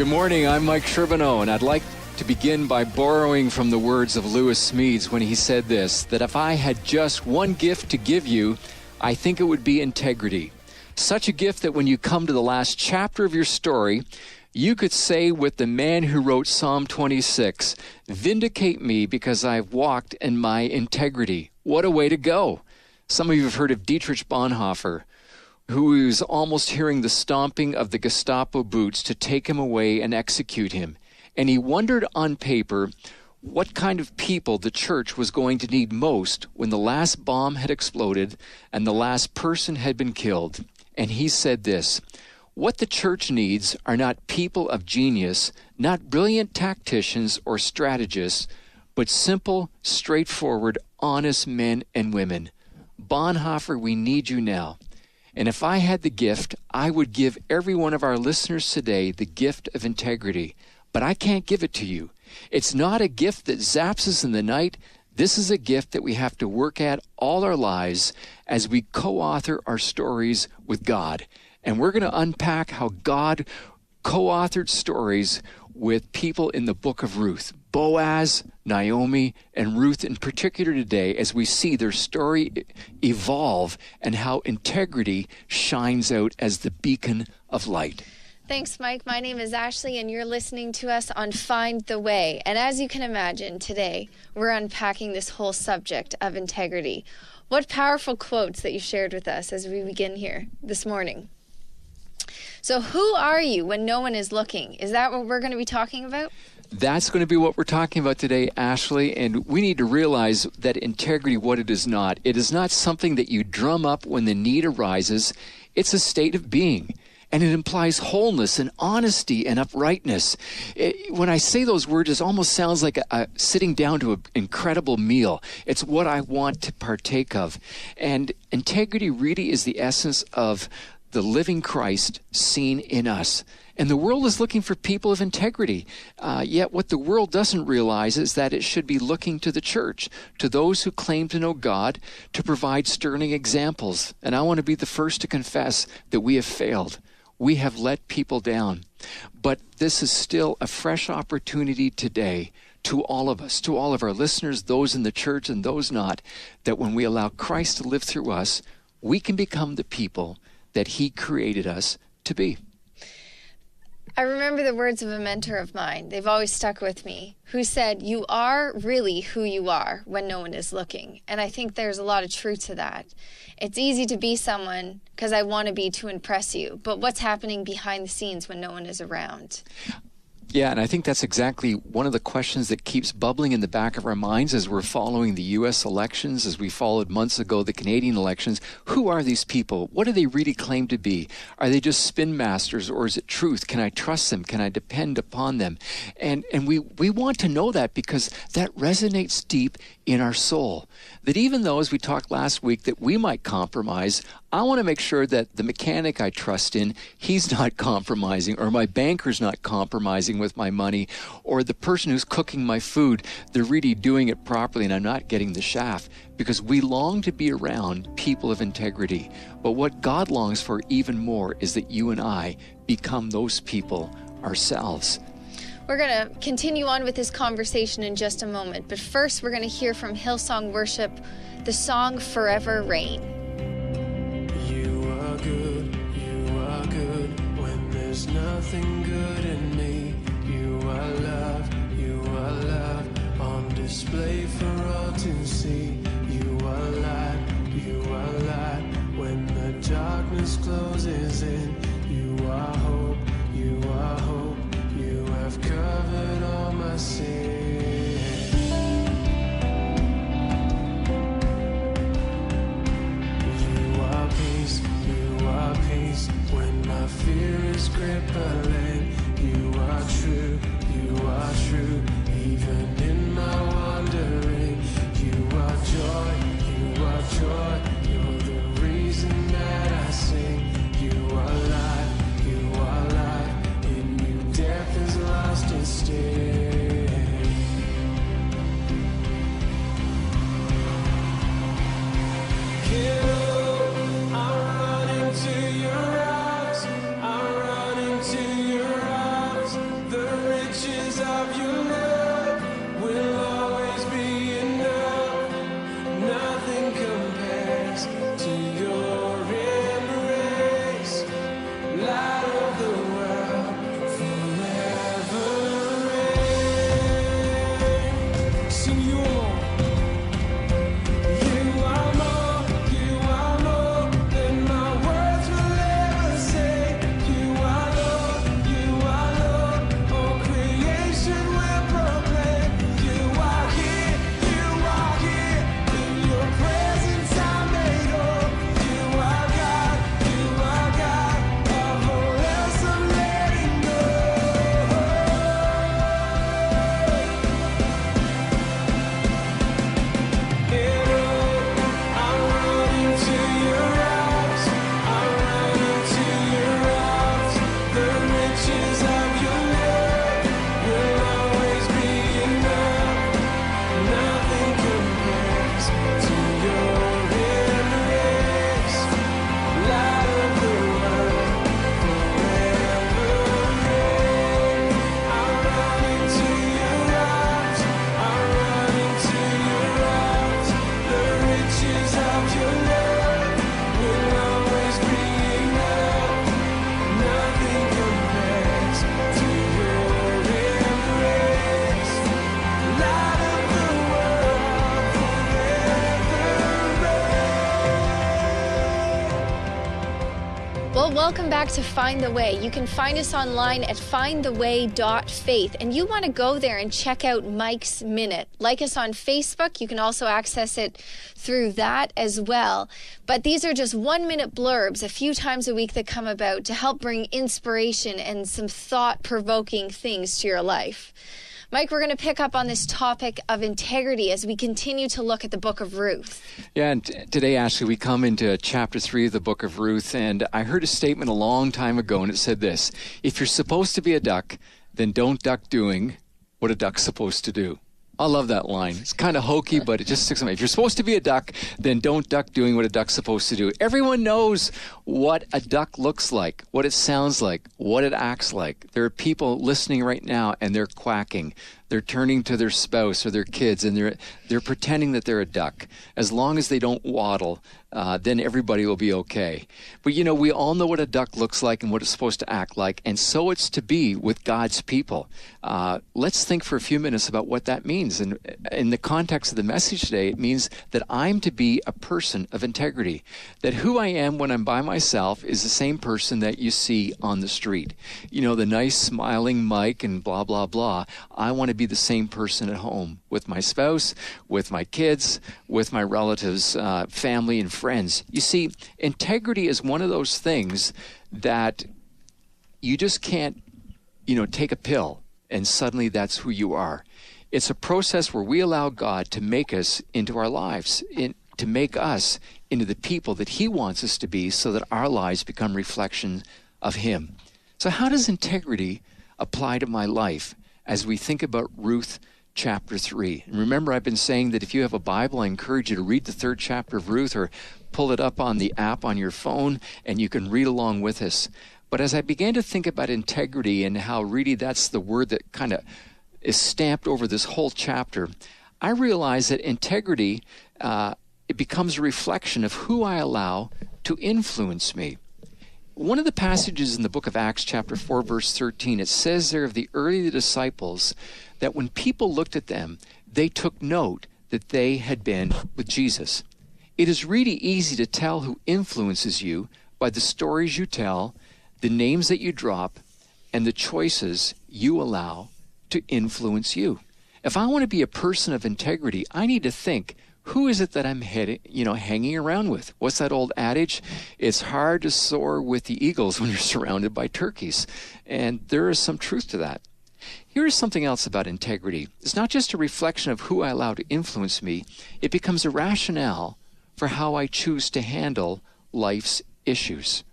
Good morning, I'm Mike Sherbino, and I'd like to begin by borrowing from the words of Lewis Smedes when he said this, that if I had just one gift to give you, I think it would be integrity. Such a gift that when you come to the last chapter of your story, you could say with the man who wrote Psalm 26, "Vindicate me because I've walked in my integrity." What a way to go. Some of you have heard of Dietrich Bonhoeffer, who was almost hearing the stomping of the Gestapo boots to take him away and execute him. And he wondered on paper what kind of people the church was going to need most when the last bomb had exploded and the last person had been killed. And he said this, "What the church needs are not people of genius, not brilliant tacticians or strategists, but simple, straightforward, honest men and women. Bonhoeffer, we need you now. And if I had the gift, I would give every one of our listeners today the gift of integrity. But I can't give it to you. It's not a gift that zaps us in the night. This is a gift that we have to work at all our lives as we co-author our stories with God. And we're going to unpack how God co-authored stories with people in the book of Ruth. Boaz, Naomi, and Ruth in particular today as we see their story evolve and how integrity shines out as the beacon of light. Thanks, Mike. My name is Ashley, and you're listening to us on Find the Way. And as you can imagine, today we're unpacking this whole subject of integrity. What powerful quotes that you shared with us as we begin here this morning. So who are you when no one is looking? Is that what we're going to be talking about? That's going to be what we're talking about today, Ashley, and we need to realize that integrity, what it is not something that you drum up when the need arises. It's a state of being, and it implies wholeness and honesty and uprightness. When I say those words, it almost sounds like sitting down to an incredible meal. It's what I want to partake of, and integrity really is the essence of the living Christ seen in us. And the world is looking for people of integrity. Yet what the world doesn't realize is that it should be looking to the church, to those who claim to know God, to provide sterling examples. And I want to be the first to confess that we have failed. We have let people down. But this is still a fresh opportunity today to all of us, to all of our listeners, those in the church and those not, that when we allow Christ to live through us, we can become the people that He created us to be. I remember the words of a mentor of mine. They've always stuck with me, who said, "You are really who you are when no one is looking." And I think there's a lot of truth to that. It's easy to be someone because I want to be to impress you, but what's happening behind the scenes when no one is around? Yeah, and I think that's exactly one of the questions that keeps bubbling in the back of our minds as we're following the U.S. elections, as we followed months ago the Canadian elections. Who are these people? What do they really claim to be? Are they just spin masters, or is it truth? Can I trust them? Can I depend upon them? And we want to know that because that resonates deep in our soul. That even though, as we talked last week, that we might compromise, I want to make sure that the mechanic I trust in, he's not compromising, or my banker's not compromising with my money, or the person who's cooking my food, they're really doing it properly and I'm not getting the shaft, because we long to be around people of integrity. But what God longs for even more is that you and I become those people ourselves. We're going to continue on with this conversation in just a moment, but first we're going to hear from Hillsong Worship, the song Forever Reign. You are good when there's nothing good in me. You are love on display for all to see. You are light when the darkness closes in. You are hope, you have covered all my sin. You are peace when my fear is crippling. You are true, even in my wandering. You are joy, you're the reason that I sing. You are life, in you death is lost its sting. I'm running to your arms, welcome back to Find the Way. You can find us online at findtheway.faith, and you want to go there and check out Mike's Minute. Like us on Facebook. You can also access it through that as well. But these are just 1-minute blurbs a few times a week that come about to help bring inspiration and some thought-provoking things to your life. Mike, we're going to pick up on this topic of integrity as we continue to look at the book of Ruth. Yeah, and today, Ashley, we come into chapter 3 of the book of Ruth, and I heard a statement a long time ago, and it said this: if you're supposed to be a duck, then don't duck doing what a duck's supposed to do. I love that line. It's kind of hokey, but it just sticks in my head. If you're supposed to be a duck, then don't duck doing what a duck's supposed to do. Everyone knows what a duck looks like, what it sounds like, what it acts like. There are people listening right now, and they're quacking. They're turning to their spouse or their kids, and they're pretending that they're a duck. As long as they don't waddle, then everybody will be okay. But, you know, we all know what a duck looks like and what it's supposed to act like, and so it's to be with God's people. Let's think for a few minutes about what that means. And in the context of the message today, it means that I'm to be a person of integrity, that who I am when I'm by myself is the same person that you see on the street. You know, the nice smiling Mike and blah, blah, blah. I want to be the same person at home with my spouse, with my kids, with my relatives, family, and friends. You see, integrity is one of those things that you just can't, take a pill and suddenly that's who you are. It's a process where we allow God to make us into our lives, to make us into the people that He wants us to be, so that our lives become reflections of Him. So how does integrity apply to my life as we think about Ruth chapter 3? And remember, I've been saying that if you have a Bible, I encourage you to read the 3rd chapter of Ruth, or pull it up on the app on your phone, and you can read along with us. But as I began to think about integrity and how really that's the word that kind of is stamped over this whole chapter, I realized that integrity, it becomes a reflection of who I allow to influence me. One of the passages in the book of Acts chapter 4 verse 13, it says there of the early disciples that when people looked at them, they took note that they had been with Jesus. It is really easy to tell who influences you by the stories you tell, the names that you drop, and the choices you allow to influence you. If I want to be a person of integrity, I need to think, who is it that I'm hanging around with? What's that old adage? It's hard to soar with the eagles when you're surrounded by turkeys. And there is some truth to that. Here's something else about integrity. It's not just a reflection of who I allow to influence me. It becomes a rationale for how I choose to handle life's issues.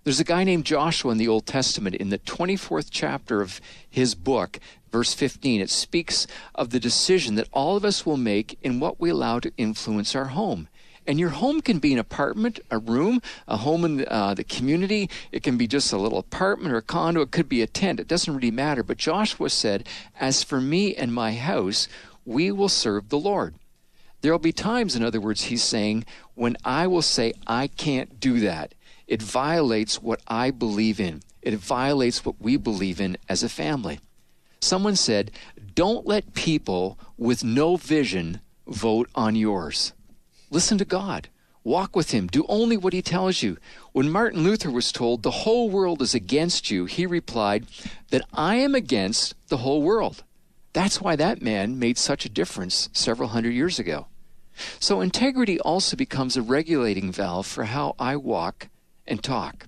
There's a guy named Joshua in the Old Testament. In the 24th chapter of his book, verse 15, it speaks of the decision that all of us will make in what we allow to influence our home. And your home can be an apartment, a room, a home in the community. It can be just a little apartment or a condo. It could be a tent. It doesn't really matter. But Joshua said, as for me and my house, we will serve the Lord. There will be times, in other words, he's saying, when I will say, I can't do that. It violates what I believe in. It violates what we believe in as a family. Someone said, don't let people with no vision vote on yours. Listen to God. Walk with Him. Do only what He tells you. When Martin Luther was told, the whole world is against you, he replied, that I am against the whole world. That's why that man made such a difference several hundred years ago. So integrity also becomes a regulating valve for how I walk and talk.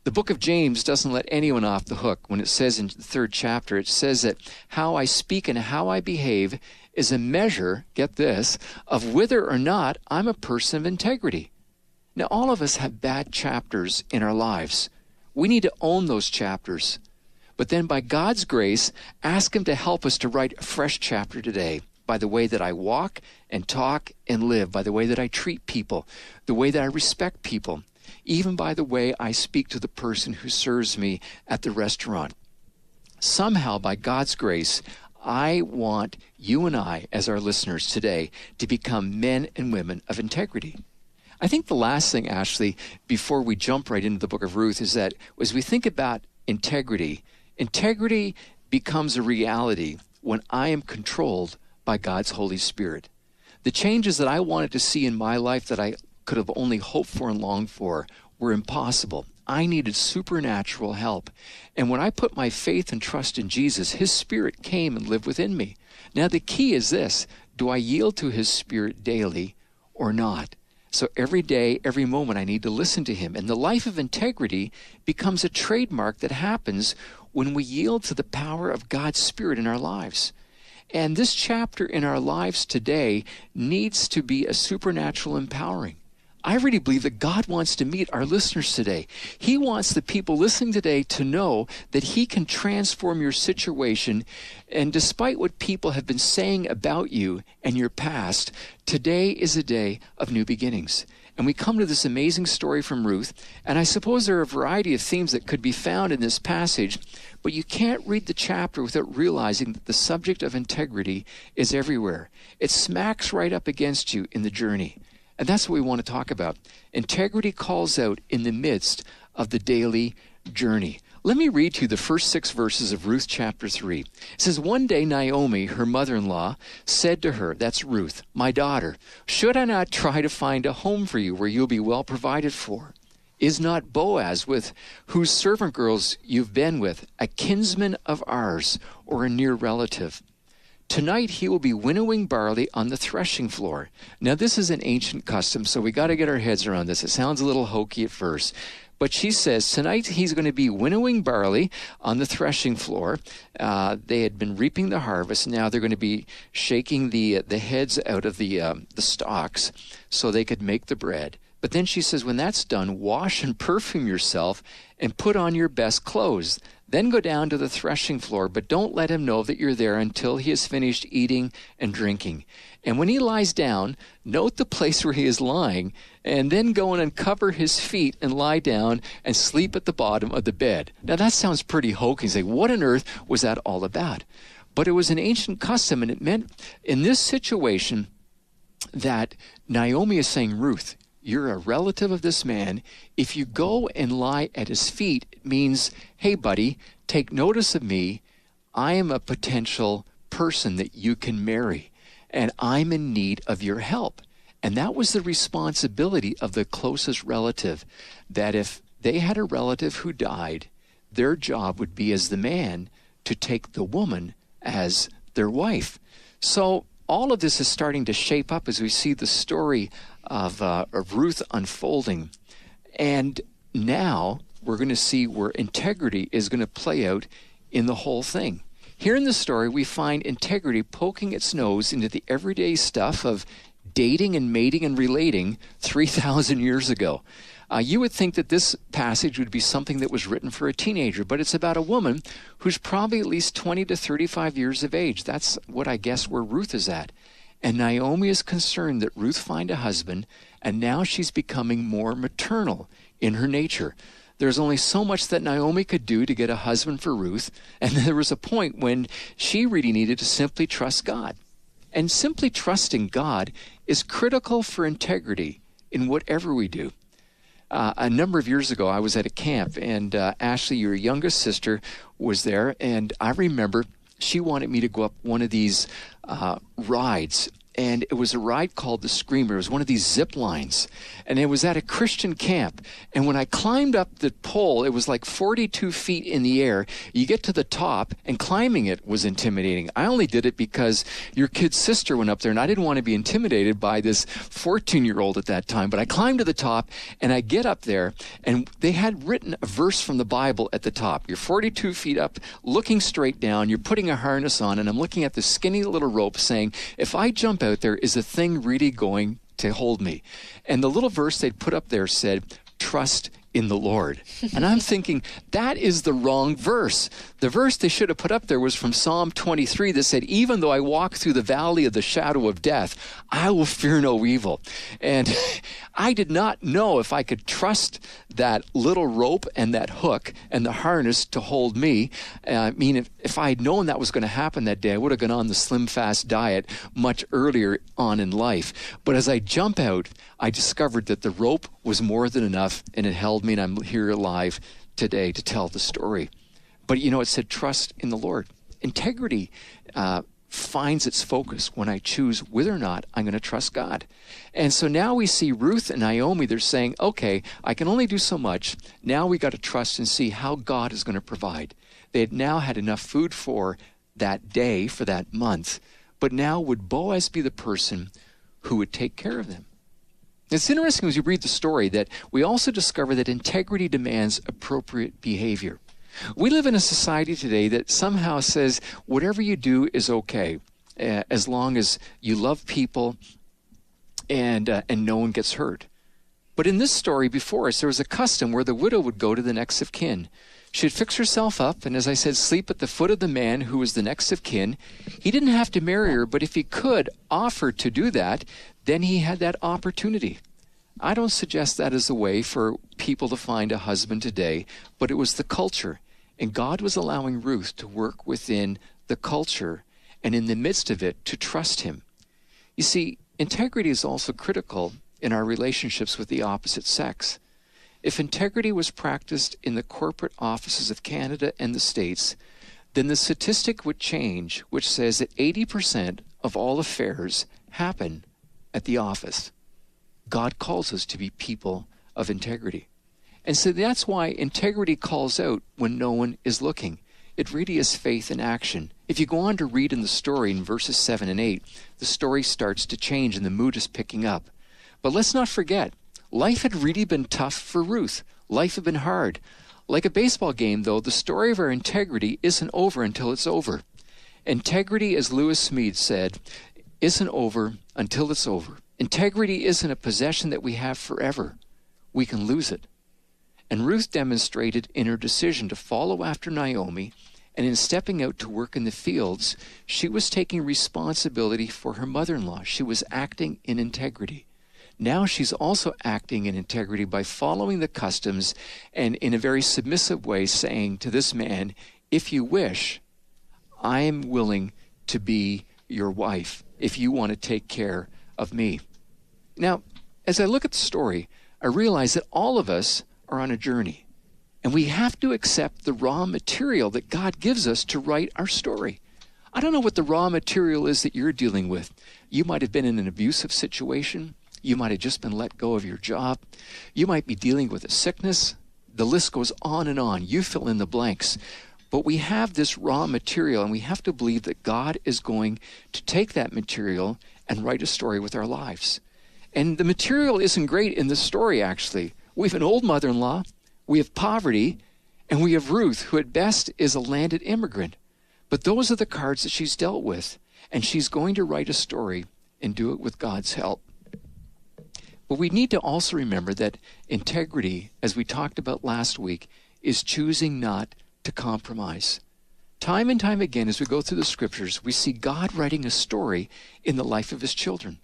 The book of James doesn't let anyone off the hook. When it says in the 3rd chapter, it says that how I speak and how I behave is a measure, get this, of whether or not I'm a person of integrity. Now, all of us have bad chapters in our lives. We need to own those chapters. But then by God's grace, ask Him to help us to write a fresh chapter today by the way that I walk and talk and live, by the way that I treat people, the way that I respect people, even by the way I speak to the person who serves me at the restaurant. Somehow, by God's grace, I want you and I, as our listeners today, to become men and women of integrity. I think the last thing, Ashley, before we jump right into the book of Ruth, is that as we think about integrity, integrity becomes a reality when I am controlled by God's Holy Spirit. The changes that I wanted to see in my life that I could have only hoped for and longed for were impossible. I needed supernatural help. And when I put my faith and trust in Jesus, his Spirit came and lived within me. Now the key is this: do I yield to his Spirit daily or not? So every day, every moment, I need to listen to him. And the life of integrity becomes a trademark that happens when we yield to the power of God's Spirit in our lives. And this chapter in our lives today needs to be a supernatural empowering. I really believe that God wants to meet our listeners today. He wants the people listening today to know that he can transform your situation. And despite what people have been saying about you and your past, today is a day of new beginnings. And we come to this amazing story from Ruth, and I suppose there are a variety of themes that could be found in this passage, but you can't read the chapter without realizing that the subject of integrity is everywhere. It smacks right up against you in the journey. And that's what we want to talk about. Integrity calls out in the midst of the daily journey. Let me read to you the first 6 verses of Ruth chapter 3. It says, "One day Naomi, her mother-in-law, said to her," that's Ruth, "My daughter, should I not try to find a home for you where you'll be well provided for? Is not Boaz, with whose servant girls you've been with, a kinsman of ours or a near relative? Tonight he will be winnowing barley on the threshing floor." Now this is an ancient custom, so we got to get our heads around this. It sounds a little hokey at first. But she says, tonight he's going to be winnowing barley on the threshing floor. They had been reaping the harvest. Now they're going to be shaking the heads out of the stalks so they could make the bread. But then she says, when that's done, wash and perfume yourself and put on your best clothes. Then go down to the threshing floor, but don't let him know that you're there until he has finished eating and drinking. And when he lies down, note the place where he is lying, and then go and uncover his feet and lie down and sleep at the bottom of the bed. Now that sounds pretty hokey. You say, what on earth was that all about? But it was an ancient custom, and it meant in this situation that Naomi is saying, Ruth, you're a relative of this man. If you go and lie at his feet, it means, hey, buddy, take notice of me. I am a potential person that you can marry, and I'm in need of your help. And that was the responsibility of the closest relative, that if they had a relative who died, their job would be as the man to take the woman as their wife. So all of this is starting to shape up as we see the story of Ruth unfolding. And now we're going to see where integrity is going to play out in the whole thing. Here in the story, we find integrity poking its nose into the everyday stuff of dating and mating and relating 3,000 years ago. You would think that this passage would be something that was written for a teenager, but it's about a woman who's probably at least 20 to 35 years of age. That's what I guess where Ruth is at. And Naomi is concerned that Ruth find a husband, and now she's becoming more maternal in her nature. There's only so much that Naomi could do to get a husband for Ruth, and there was a point when she really needed to simply trust God. And simply trusting God is critical for integrity in whatever we do. A number of years ago, I was at a camp, and Ashley, your youngest sister, was there, and I remember she wanted me to go up one of these rides, and it was a ride called the Screamer. It was one of these zip lines, and it was at a Christian camp. And when I climbed up the pole, it was like 42 feet in the air. You get to the top, and climbing it was intimidating. I only did it because your kid's sister went up there, and I didn't want to be intimidated by this 14-year-old at that time. But I climbed to the top, and I get up there, and they had written a verse from the Bible at the top. You're 42 feet up, looking straight down. You're putting a harness on, and I'm looking at this skinny little rope saying, if I jump out there, is the thing really going to hold me? And the little verse they'd put up there said, trust in the Lord. And I'm thinking, that is the wrong verse. The verse they should have put up there was from Psalm 23 that said, even though I walk through the valley of the shadow of death, I will fear no evil. And I did not know if I could trust that little rope and that hook and the harness to hold me. I mean, if I had known that was going to happen that day, I would have gone on the Slim Fast diet much earlier on in life. But as I jump out, I discovered that the rope was more than enough, and it held me, and I'm here alive today to tell the story. But, you know, it said trust in the Lord. Integrity finds its focus when I choose whether or not I'm going to trust God. And so now we see Ruth and Naomi, they're saying, okay, I can only do so much. Now we got to trust and see how God is going to provide. They had now had enough food for that day, for that month. But now would Boaz be the person who would take care of them? It's interesting as you read the story that we also discover that integrity demands appropriate behavior. We live in a society today that somehow says whatever you do is okay, as long as you love people and no one gets hurt. But in this story before us, there was a custom where the widow would go to the next of kin. She'd fix herself up and, as I said, sleep at the foot of the man who was the next of kin. He didn't have to marry her, but if he could offer to do that, then he had that opportunity. I don't suggest that is the way for people to find a husband today, but it was the culture. And God was allowing Ruth to work within the culture and in the midst of it to trust him. You see, integrity is also critical in our relationships with the opposite sex. If integrity was practiced in the corporate offices of Canada and the States, then the statistic would change, which says that 80% of all affairs happen at the office. God calls us to be people of integrity. And so that's why integrity calls out when no one is looking. It really is faith in action. If you go on to read in the story in verses 7 and 8, the story starts to change and the mood is picking up. But let's not forget, life had really been tough for Ruth. Life had been hard. Like a baseball game, though, the story of our integrity isn't over until it's over. Integrity, as Lewis Smead said, isn't over until it's over. Integrity isn't a possession that we have forever. We can lose it. And Ruth demonstrated in her decision to follow after Naomi, and in stepping out to work in the fields, she was taking responsibility for her mother-in-law. She was acting in integrity. Now she's also acting in integrity by following the customs and in a very submissive way saying to this man, if you wish, I am willing to be your wife if you want to take care of me. Now, as I look at the story, I realize that all of us are on a journey, and we have to accept the raw material that God gives us to write our story. I don't know what the raw material is that you're dealing with. You might have been in an abusive situation. You might have just been let go of your job. You might be dealing with a sickness. The list goes on and on. You fill in the blanks. But we have this raw material, and we have to believe that God is going to take that material and write a story with our lives. And the material isn't great in this story, actually. We have an old mother-in-law, we have poverty, and we have Ruth, who at best is a landed immigrant. But those are the cards that she's dealt with, and she's going to write a story and do it with God's help. But we need to also remember that integrity, as we talked about last week, is choosing not to compromise. Time and time again, as we go through the scriptures, we see God writing a story in the life of his children.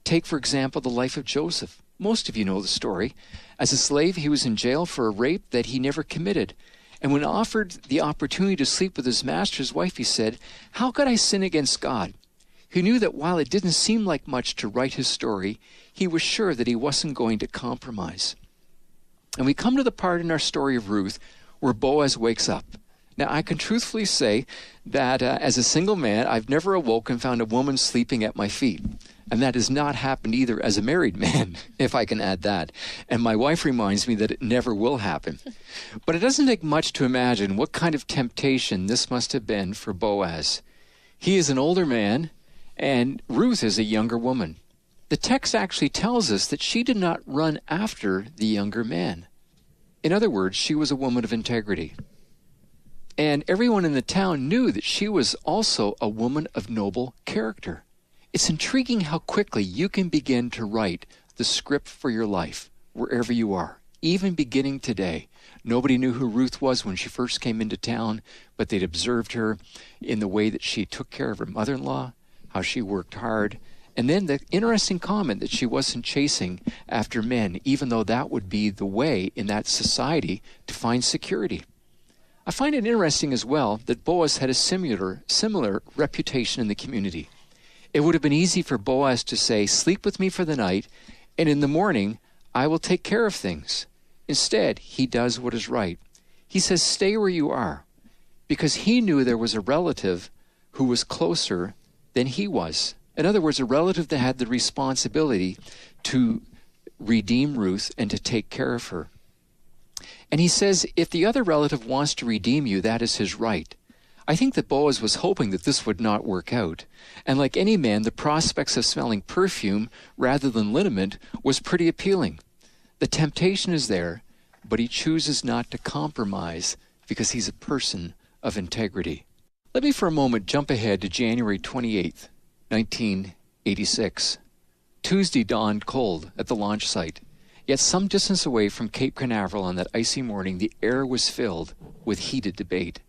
Take, for example, the life of Joseph. Most of you know the story. As a slave, he was in jail for a rape that he never committed. And when offered the opportunity to sleep with his master's wife, he said, how could I sin against God? He knew that while it didn't seem like much to write his story, he was sure that he wasn't going to compromise. And we come to the part in our story of Ruth where Boaz wakes up. Now, I can truthfully say that as a single man, I've never awoke and found a woman sleeping at my feet. And that has not happened either as a married man, if I can add that. And my wife reminds me that it never will happen. But it doesn't take much to imagine what kind of temptation this must have been for Boaz. He is an older man, and Ruth is a younger woman. The text actually tells us that she did not run after the younger man. In other words, she was a woman of integrity. And everyone in the town knew that she was also a woman of noble character. It's intriguing how quickly you can begin to write the script for your life, wherever you are, even beginning today. Nobody knew who Ruth was when she first came into town, but they'd observed her in the way that she took care of her mother-in-law, how she worked hard, and then the interesting comment that she wasn't chasing after men, even though that would be the way in that society to find security. I find it interesting as well that Boaz had a similar reputation in the community. It would have been easy for Boaz to say, sleep with me for the night, and in the morning, I will take care of things. Instead, he does what is right. He says, stay where you are, because he knew there was a relative who was closer than he was. In other words, a relative that had the responsibility to redeem Ruth and to take care of her. And he says, if the other relative wants to redeem you, that is his right. I think that Boaz was hoping that this would not work out. And like any man, the prospects of smelling perfume rather than liniment was pretty appealing. The temptation is there, but he chooses not to compromise because he's a person of integrity. Let me for a moment jump ahead to January 28th, 1986. Tuesday dawned cold at the launch site. Yet some distance away from Cape Canaveral on that icy morning, the air was filled with heated debate.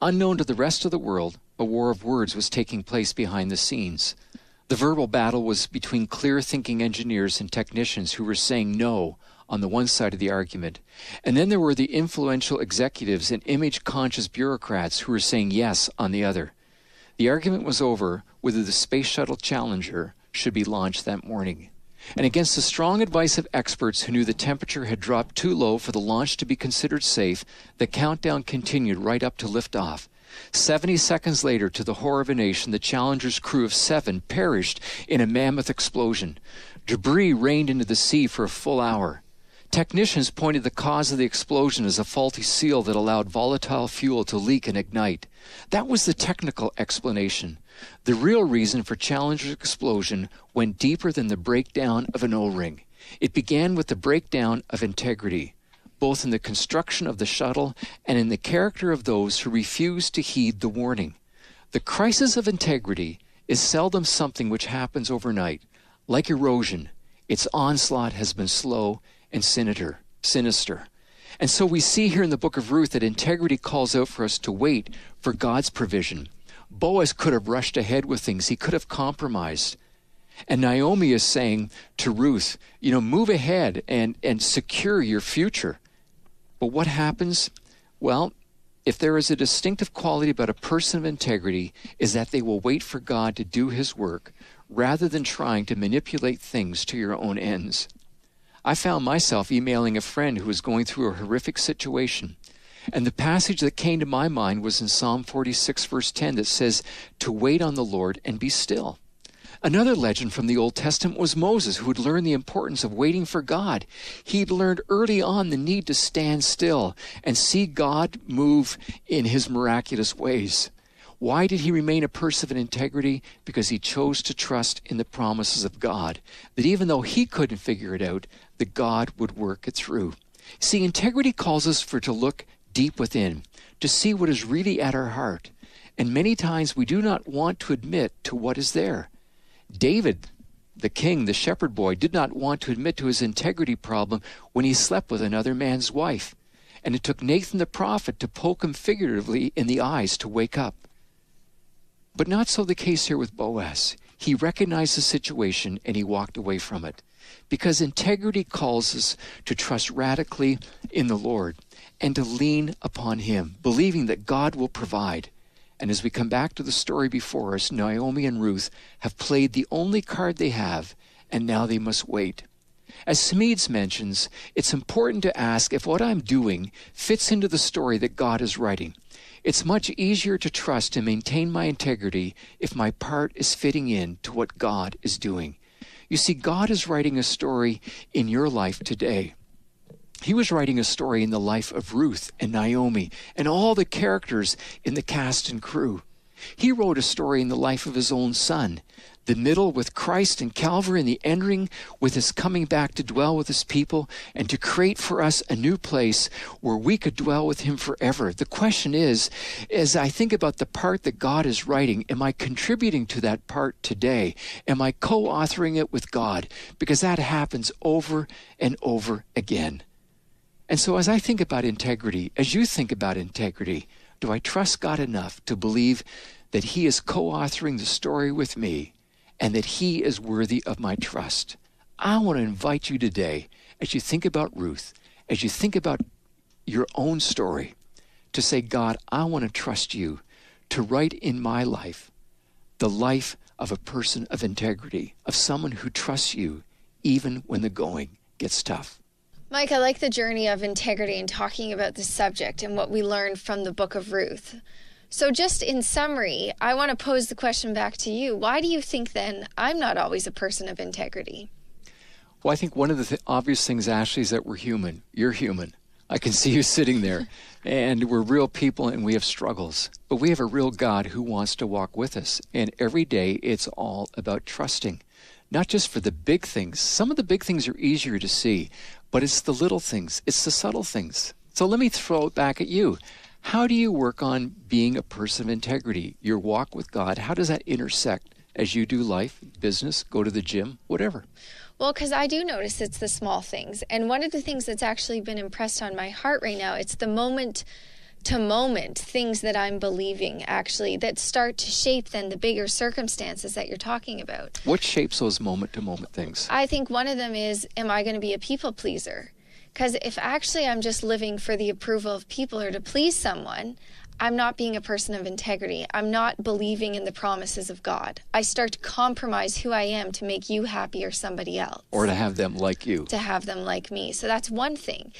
Unknown to the rest of the world, a war of words was taking place behind the scenes. The verbal battle was between clear-thinking engineers and technicians who were saying no on the one side of the argument. And then there were the influential executives and image-conscious bureaucrats who were saying yes on the other. The argument was over whether the Space Shuttle Challenger should be launched that morning. And against the strong advice of experts who knew the temperature had dropped too low for the launch to be considered safe, the countdown continued right up to liftoff. 70 seconds later, to the horror of a nation, the Challenger's crew of 7 perished in a mammoth explosion. Debris rained into the sea for a full hour. Technicians pointed the cause of the explosion as a faulty seal that allowed volatile fuel to leak and ignite. That was the technical explanation. The real reason for Challenger's explosion went deeper than the breakdown of an O-ring. It began with the breakdown of integrity, both in the construction of the shuttle and in the character of those who refused to heed the warning. The crisis of integrity is seldom something which happens overnight. Like erosion, its onslaught has been slow and sinister. And so we see here in the book of Ruth that integrity calls out for us to wait for God's provision. Boaz could have rushed ahead with things. He could have compromised. And Naomi is saying to Ruth, move ahead and secure your future. But what happens? Well, if there is a distinctive quality about a person of integrity, is that they will wait for God to do his work rather than trying to manipulate things to your own ends. I found myself emailing a friend who was going through a horrific situation. And the passage that came to my mind was in Psalm 46, verse 10, that says, to wait on the Lord and be still. Another legend from the Old Testament was Moses, who had learned the importance of waiting for God. He'd learned early on the need to stand still and see God move in his miraculous ways. Why did he remain a person of integrity? Because he chose to trust in the promises of God, that even though he couldn't figure it out, that God would work it through. See, integrity calls us to look deep within, to see what is really at our heart. And many times we do not want to admit to what is there. David, the king, the shepherd boy, did not want to admit to his integrity problem when he slept with another man's wife. And it took Nathan the prophet to poke him figuratively in the eyes to wake up. But not so the case here with Boaz. He recognized the situation and he walked away from it. Because integrity calls us to trust radically in the Lord and to lean upon him, believing that God will provide. And as we come back to the story before us, Naomi and Ruth have played the only card they have, and now they must wait. As Smedes mentions, it's important to ask if what I'm doing fits into the story that God is writing. It's much easier to trust and maintain my integrity if my part is fitting in to what God is doing. You see, God is writing a story in your life today. He was writing a story in the life of Ruth and Naomi and all the characters in the cast and crew. He wrote a story in the life of his own son, the middle with Christ and Calvary, and the ending with his coming back to dwell with his people and to create for us a new place where we could dwell with him forever. The question is, as I think about the part that God is writing, am I contributing to that part today? Am I co-authoring it with God? Because that happens over and over again. And so as I think about integrity, as you think about integrity, do I trust God enough to believe that he is co-authoring the story with me and that he is worthy of my trust? I want to invite you today, as you think about Ruth, as you think about your own story, to say, God, I want to trust you to write in my life the life of a person of integrity, of someone who trusts you even when the going gets tough. Mike, I like the journey of integrity and talking about this subject and what we learned from the book of Ruth. So just in summary, I want to pose the question back to you. Why do you think then I'm not always a person of integrity? Well, I think one of the obvious things, Ashley, is that we're human. You're human. I can see you sitting there. And we're real people and we have struggles. But we have a real God who wants to walk with us. And every day it's all about trusting. Not just for the big things. Some of the big things are easier to see. But it's the little things. It's the subtle things. So let me throw it back at you. How do you work on being a person of integrity? Your walk with God, how does that intersect as you do life, business, go to the gym, whatever? Well, because I do notice it's the small things. And one of the things that's actually been impressed on my heart right now, it's the moment to moment things that I'm believing, actually, that start to shape then the bigger circumstances that you're talking about. What shapes those moment to moment things? I think one of them is, am I going to be a people pleaser? Because if actually I'm just living for the approval of people or to please someone, I'm not being a person of integrity. I'm not believing in the promises of God. I start to compromise who I am to make you happy or somebody else. Or to have them like you. To have them like me. So that's one thing.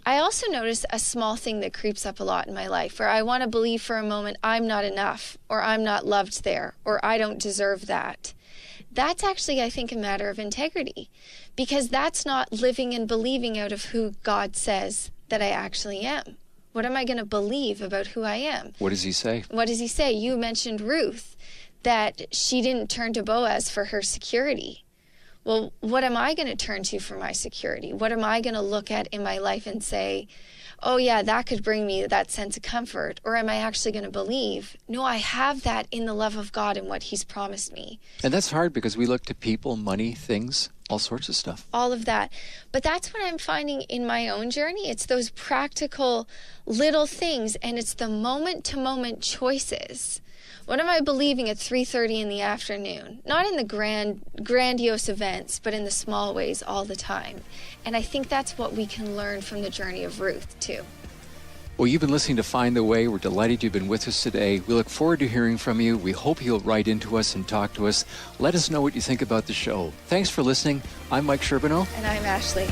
I also notice a small thing that creeps up a lot in my life where I want to believe for a moment I'm not enough, or I'm not loved there, or I don't deserve that. That's actually, I think, a matter of integrity, because that's not living and believing out of who God says that I actually am. What am I going to believe about who I am? What does he say? What does he say? You mentioned Ruth, that she didn't turn to Boaz for her security. Well, what am I going to turn to for my security? What am I going to look at in my life and say, oh yeah, that could bring me that sense of comfort? Or am I actually going to believe, no, I have that in the love of God and what he's promised me? And that's hard because we look to people, money, things, all sorts of stuff. All of that. But that's what I'm finding in my own journey. It's those practical little things, and it's the moment-to-moment choices. What am I believing at 3:30 in the afternoon? Not in the grandiose events, but in the small ways all the time. And I think that's what we can learn from the journey of Ruth, too. Well, you've been listening to Find the Way. We're delighted you've been with us today. We look forward to hearing from you. We hope you'll write into us and talk to us. Let us know what you think about the show. Thanks for listening. I'm Mike Sherbino. And I'm Ashley.